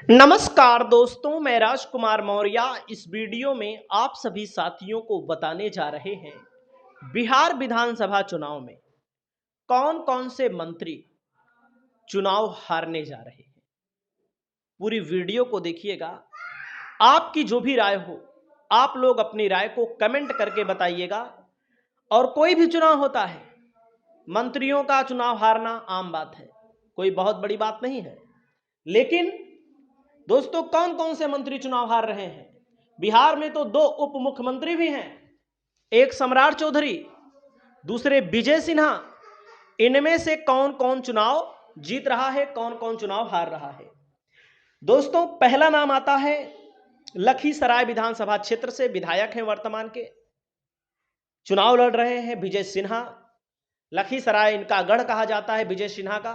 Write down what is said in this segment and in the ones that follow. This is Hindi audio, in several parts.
नमस्कार दोस्तों, मैं राजकुमार मौर्य इस वीडियो में आप सभी साथियों को बताने जा रहे हैं बिहार विधानसभा चुनाव में कौन कौन से मंत्री चुनाव हारने जा रहे हैं। पूरी वीडियो को देखिएगा। आपकी जो भी राय हो, आप लोग अपनी राय को कमेंट करके बताइएगा। और कोई भी चुनाव होता है, मंत्रियों का चुनाव हारना आम बात है, कोई बहुत बड़ी बात नहीं है। लेकिन दोस्तों, कौन कौन से मंत्री चुनाव हार रहे हैं? बिहार में तो दो उप मुख्यमंत्री भी हैं, एक सम्राट चौधरी, दूसरे विजय सिन्हा। इनमें से कौन कौन चुनाव जीत रहा है, कौन कौन चुनाव हार रहा है? दोस्तों, पहला नाम आता है लखीसराय विधानसभा क्षेत्र से विधायक हैं, वर्तमान के चुनाव लड़ रहे हैं विजय सिन्हा। लखीसराय इनका गढ़ कहा जाता है। विजय सिन्हा का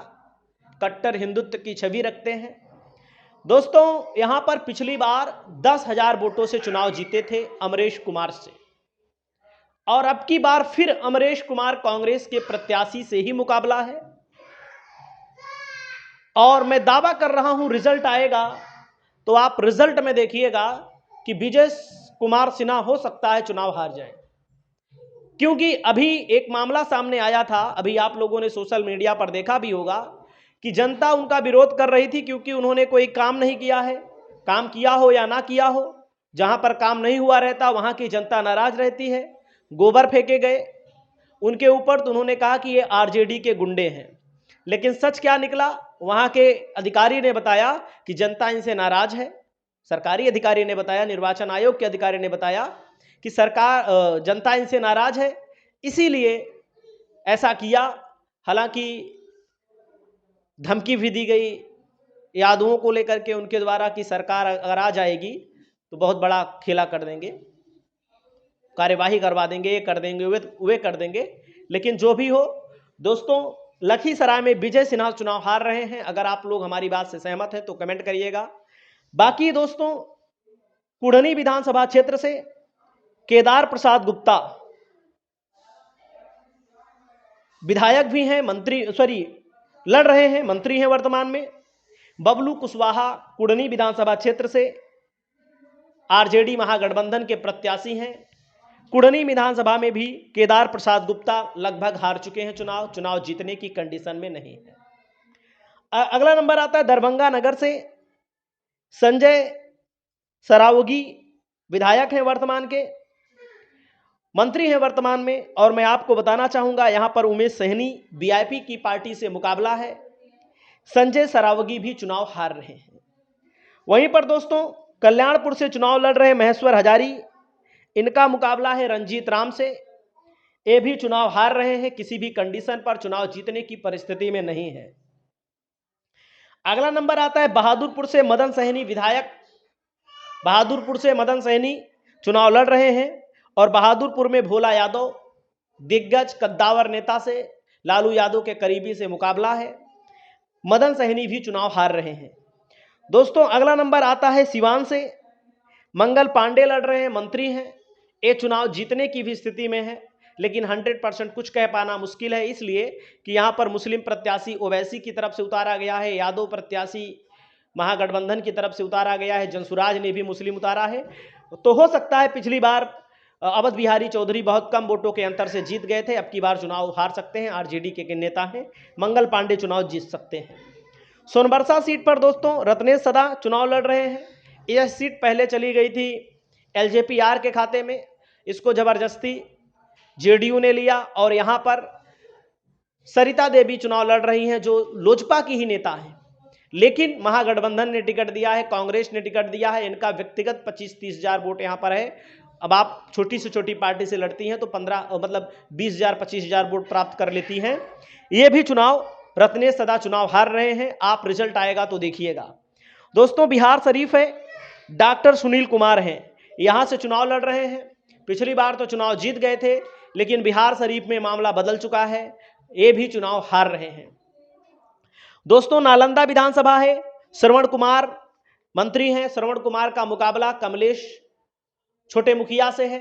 कट्टर हिंदुत्व की छवि रखते हैं। दोस्तों, यहां पर पिछली बार 10,000 वोटों से चुनाव जीते थे अमरेश कुमार से, और अब की बार फिर अमरेश कुमार कांग्रेस के प्रत्याशी से ही मुकाबला है। और मैं दावा कर रहा हूं रिजल्ट आएगा तो आप रिजल्ट में देखिएगा कि विजय कुमार सिन्हा हो सकता है चुनाव हार जाए। क्योंकि अभी एक मामला सामने आया था, अभी आप लोगों ने सोशल मीडिया पर देखा भी होगा कि जनता उनका विरोध कर रही थी क्योंकि उन्होंने कोई काम नहीं किया है। काम किया हो या ना किया हो, जहां पर काम नहीं हुआ रहता वहां की जनता नाराज रहती है। गोबर फेंके गए उनके ऊपर, तो उन्होंने कहा कि ये आरजेडी के गुंडे हैं। लेकिन सच क्या निकला? वहां के अधिकारी ने बताया कि जनता इनसे नाराज है। सरकारी अधिकारी ने बताया, निर्वाचन आयोग के अधिकारी ने बताया कि जनता इनसे नाराज है, इसीलिए ऐसा किया। हालांकि धमकी भी दी गई यादवों को लेकर के उनके द्वारा कि सरकार अगर आ जाएगी तो बहुत बड़ा खेला कर देंगे, कार्यवाही करवा देंगे, ये कर देंगे, वे कर देंगे। लेकिन जो भी हो दोस्तों, लखीसराय में विजय सिन्हा चुनाव हार रहे हैं। अगर आप लोग हमारी बात से सहमत हैं तो कमेंट करिएगा। बाकी दोस्तों, कुढ़नी विधानसभा क्षेत्र से केदार प्रसाद गुप्ता विधायक भी हैं, लड़ रहे हैं, मंत्री हैं वर्तमान में। बबलू कुशवाहा कुढ़नी विधानसभा क्षेत्र से आरजेडी महागठबंधन के प्रत्याशी हैं। कुढ़नी विधानसभा में भी केदार प्रसाद गुप्ता लगभग हार चुके हैं, चुनाव जीतने की कंडीशन में नहीं है। अगला नंबर आता है दरभंगा नगर से संजय सरावगी, विधायक हैं वर्तमान के, मंत्री हैं वर्तमान में। और मैं आपको बताना चाहूंगा, यहां पर उमेश सहनी वीआईपी की पार्टी से मुकाबला है। संजय सरावगी भी चुनाव हार रहे हैं। वहीं पर दोस्तों, कल्याणपुर से चुनाव लड़ रहे महेश्वर हजारी, इनका मुकाबला है रंजीत राम से। ये भी चुनाव हार रहे हैं, किसी भी कंडीशन पर चुनाव जीतने की परिस्थिति में नहीं है। अगला नंबर आता है बहादुरपुर से मदन सहनी, विधायक बहादुरपुर से मदन सहनी चुनाव लड़ रहे हैं। और बहादुरपुर में भोला यादव, दिग्गज कद्दावर नेता से, लालू यादव के करीबी से मुकाबला है। मदन सहनी भी चुनाव हार रहे हैं। दोस्तों, अगला नंबर आता है सिवान से मंगल पांडे लड़ रहे हैं, मंत्री हैं। ये चुनाव जीतने की भी स्थिति में है, लेकिन 100% कुछ कह पाना मुश्किल है, इसलिए कि यहां पर मुस्लिम प्रत्याशी ओवैसी की तरफ से उतारा गया है, यादव प्रत्याशी महागठबंधन की तरफ से उतारा गया है, जनसुराज ने भी मुस्लिम उतारा है। तो हो सकता है पिछली बार अवध बिहारी चौधरी बहुत कम वोटों के अंतर से जीत गए थे, अब की बार चुनाव हार सकते हैं। आरजेडी के नेता हैं, मंगल पांडे चुनाव जीत सकते हैं। सोनबरसा सीट पर दोस्तों रत्नेश सदा चुनाव लड़ रहे हैं। यह सीट पहले चली गई थी एलजेपीआर के खाते में, इसको जबरदस्ती जेडीयू ने लिया। और यहां पर सरिता देवी चुनाव लड़ रही हैं, जो लोजपा की ही नेता है, लेकिन महागठबंधन ने टिकट दिया है, कांग्रेस ने टिकट दिया है। इनका व्यक्तिगत 25-30 हजार वोट यहां पर है। अब आप छोटी से छोटी पार्टी से लड़ती हैं तो 20 हजार 25 हजार वोट प्राप्त कर लेती हैं। ये भी चुनाव रत्नेश सदा चुनाव हार रहे हैं। आप रिजल्ट आएगा तो देखिएगा। दोस्तों, बिहार शरीफ है, डॉक्टर सुनील कुमार हैं, यहां से चुनाव लड़ रहे हैं। पिछली बार तो चुनाव जीत गए थे, लेकिन बिहार शरीफ में मामला बदल चुका है, ये भी चुनाव हार रहे हैं। दोस्तों, नालंदा विधानसभा है, श्रवण कुमार मंत्री हैं। श्रवण कुमार का मुकाबला कमलेश छोटे मुखिया से है।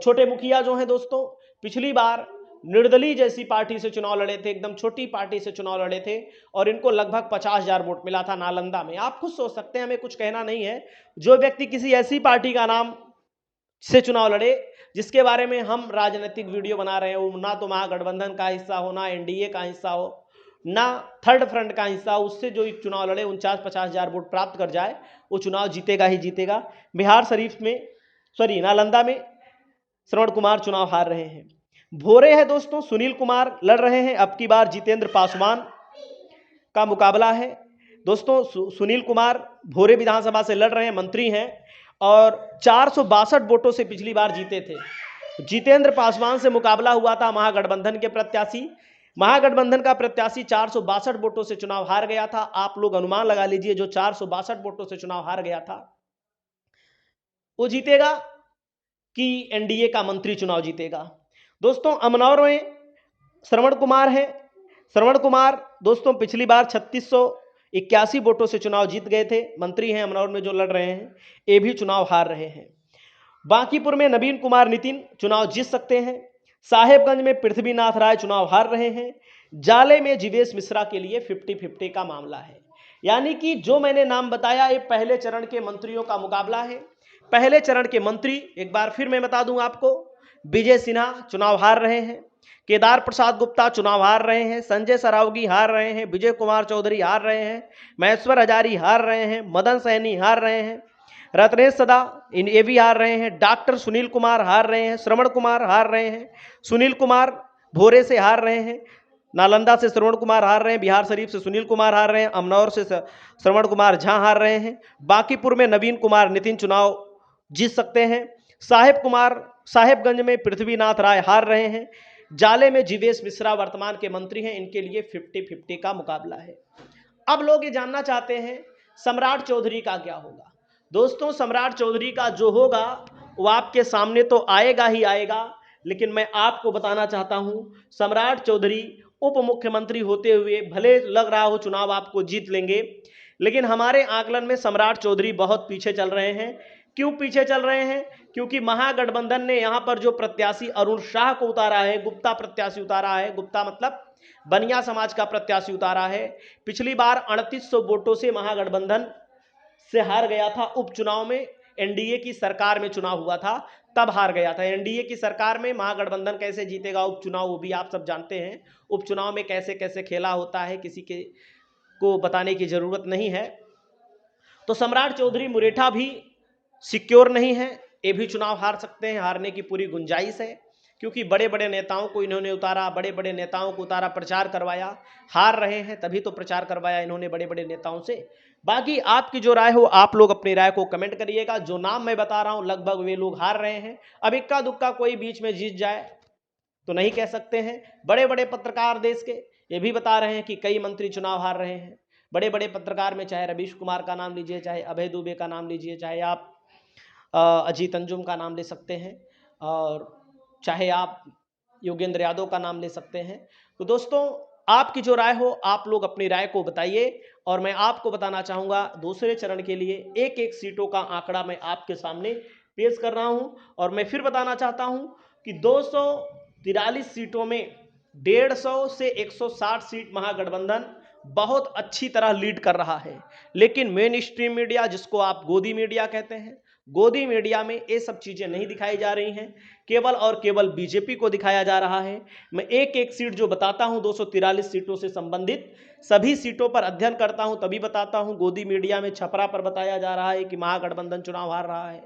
छोटे मुखिया जो हैं दोस्तों, पिछली बार निर्दलीय जैसी पार्टी से चुनाव लड़े थे, एकदम छोटी पार्टी से चुनाव लड़े थे और इनको लगभग 50,000 वोट मिला था नालंदा में। आप खुद सोच सकते हैं, हमें कुछ कहना नहीं है। जो व्यक्ति किसी ऐसी पार्टी का नाम से चुनाव लड़े जिसके बारे में हम राजनीतिक वीडियो बना रहे हो, ना तो महागठबंधन का हिस्सा हो, ना एनडीए का हिस्सा हो, ना थर्ड फ्रंट का हिस्सा हो, उससे जो चुनाव लड़े 49-50,000 वोट प्राप्त कर जाए, वो चुनाव जीतेगा ही जीतेगा। बिहार शरीफ में, सॉरी नालंदा में श्रवण कुमार चुनाव हार रहे हैं। भोरे है दोस्तों, सुनील कुमार लड़ रहे हैं। अब की बार जितेंद्र पासवान का मुकाबला है दोस्तों। सुनील कुमार भोरे विधानसभा से लड़ रहे हैं, मंत्री हैं और 462 वोटों से पिछली बार जीते थे। जितेंद्र पासवान से मुकाबला हुआ था महागठबंधन के प्रत्याशी। महागठबंधन का प्रत्याशी 462 वोटों से चुनाव हार गया था। आप लोग अनुमान लगा लीजिए, जो 462 वोटों से चुनाव हार गया था वो जीतेगा कि एनडीए का मंत्री चुनाव जीतेगा। दोस्तों अमनौर में श्रवण कुमार है। श्रवण कुमार दोस्तों पिछली बार 3681 वोटों से चुनाव जीत गए थे, मंत्री हैं अमनौर में जो लड़ रहे हैं, ये भी चुनाव हार रहे हैं। बांकीपुर में नवीन कुमार नितिन चुनाव जीत सकते हैं। साहेबगंज में पृथ्वीनाथ राय चुनाव हार रहे हैं। जाले में जीवेश मिश्रा के लिए 50-50 का मामला है। यानी कि जो मैंने नाम बताया ये पहले चरण के मंत्रियों का मुकाबला है। पहले चरण के मंत्री एक बार फिर मैं बता दूं आपको, विजय सिन्हा चुनाव हार रहे हैं, केदार प्रसाद गुप्ता चुनाव हार रहे हैं, संजय सरावगी हार रहे हैं, विजय कुमार चौधरी हार रहे हैं, महेश्वर हजारी हार रहे हैं, मदन सैनी हार रहे हैं, रत्नेश सदा ये भी हार रहे हैं, डॉक्टर सुनील कुमार हार रहे हैं, श्रवण कुमार हार रहे हैं, सुनील कुमार भोरे से हार रहे हैं, नालंदा से श्रवण कुमार हार रहे हैं, बिहार शरीफ से सुनील कुमार हार रहे हैं, अमनौर से श्रवण कुमार झा हार रहे हैं, बांकीपुर में नवीन कुमार नितिन चुनाव जीत सकते हैं, साहेबगंज में पृथ्वीनाथ राय हार रहे हैं, जाले में जीवेश मिश्रा वर्तमान के मंत्री हैं, इनके लिए 50-50 का मुकाबला है। अब लोग ये जानना चाहते हैं सम्राट चौधरी का क्या होगा। दोस्तों सम्राट चौधरी का जो होगा वो आपके सामने तो आएगा ही आएगा, लेकिन मैं आपको बताना चाहता हूं सम्राट चौधरी उप मुख्यमंत्री होते हुए भले लग रहा हो चुनाव आपको जीत लेंगे, लेकिन हमारे आकलन में सम्राट चौधरी बहुत पीछे चल रहे हैं। क्यों पीछे चल रहे हैं? क्योंकि महागठबंधन ने यहां पर जो प्रत्याशी अरुण शाह को उतारा है, गुप्ता प्रत्याशी उतारा है, गुप्ता मतलब बनिया समाज का प्रत्याशी उतारा है। पिछली बार 3800 वोटों से महागठबंधन से हार गया था उपचुनाव में, एनडीए की सरकार में चुनाव हुआ था तब हार गया था। एनडीए की सरकार में महागठबंधन कैसे जीतेगा उपचुनाव, वो भी आप सब जानते हैं। उपचुनाव में कैसे कैसे खेला होता है, किसी के को बताने की जरूरत नहीं है। तो सम्राट चौधरी मुरेठा भी सिक्योर नहीं है, ये भी चुनाव हार सकते हैं, हारने की पूरी गुंजाइश है, क्योंकि बड़े बड़े नेताओं को इन्होंने उतारा, बड़े बड़े नेताओं को उतारा, प्रचार करवाया, हार रहे हैं तभी तो प्रचार करवाया इन्होंने बड़े बड़े नेताओं से। बाकी आपकी जो राय हो आप लोग अपनी राय को कमेंट करिएगा। जो नाम मैं बता रहा हूं लगभग वे लोग हार रहे हैं। अब इक्का दुक्का कोई बीच में जीत जाए तो नहीं कह सकते हैं। बड़े बड़े पत्रकार देश के ये भी बता रहे हैं कि कई मंत्री चुनाव हार रहे हैं। बड़े बड़े पत्रकार में चाहे रवीश कुमार का नाम लीजिए, चाहे अभय दुबे का नाम लीजिए, चाहे आप अजीत अंजुम का नाम ले सकते हैं, और चाहे आप योगेंद्र यादव का नाम ले सकते हैं। तो दोस्तों आपकी जो राय हो आप लोग अपनी राय को बताइए, और मैं आपको बताना चाहूँगा दूसरे चरण के लिए एक एक सीटों का आंकड़ा मैं आपके सामने पेश कर रहा हूँ। और मैं फिर बताना चाहता हूँ कि 243 सीटों में 150 से 160 सीट महागठबंधन बहुत अच्छी तरह लीड कर रहा है। लेकिन मेन स्ट्रीम मीडिया, जिसको आप गोदी मीडिया कहते हैं, गोदी मीडिया में ये सब चीजें नहीं दिखाई जा रही हैं, केवल और केवल बीजेपी को दिखाया जा रहा है। मैं एक एक सीट जो बताता हूं 243 सीटों से संबंधित सभी सीटों पर अध्ययन करता हूं तभी बताता हूं। गोदी मीडिया में छपरा पर बताया जा रहा है कि महागठबंधन चुनाव हार रहा है।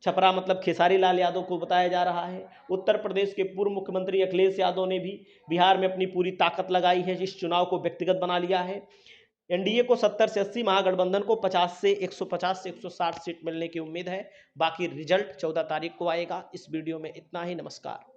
छपरा मतलब खेसारी लाल यादव को बताया जा रहा है। उत्तर प्रदेश के पूर्व मुख्यमंत्री अखिलेश यादव ने भी बिहार में अपनी पूरी ताकत लगाई है, इस चुनाव को व्यक्तिगत बना लिया है। एनडीए को 70 से 80, महागठबंधन को 50 से 160 सीट मिलने की उम्मीद है। बाकी रिजल्ट 14 तारीख को आएगा। इस वीडियो में इतना ही। नमस्कार।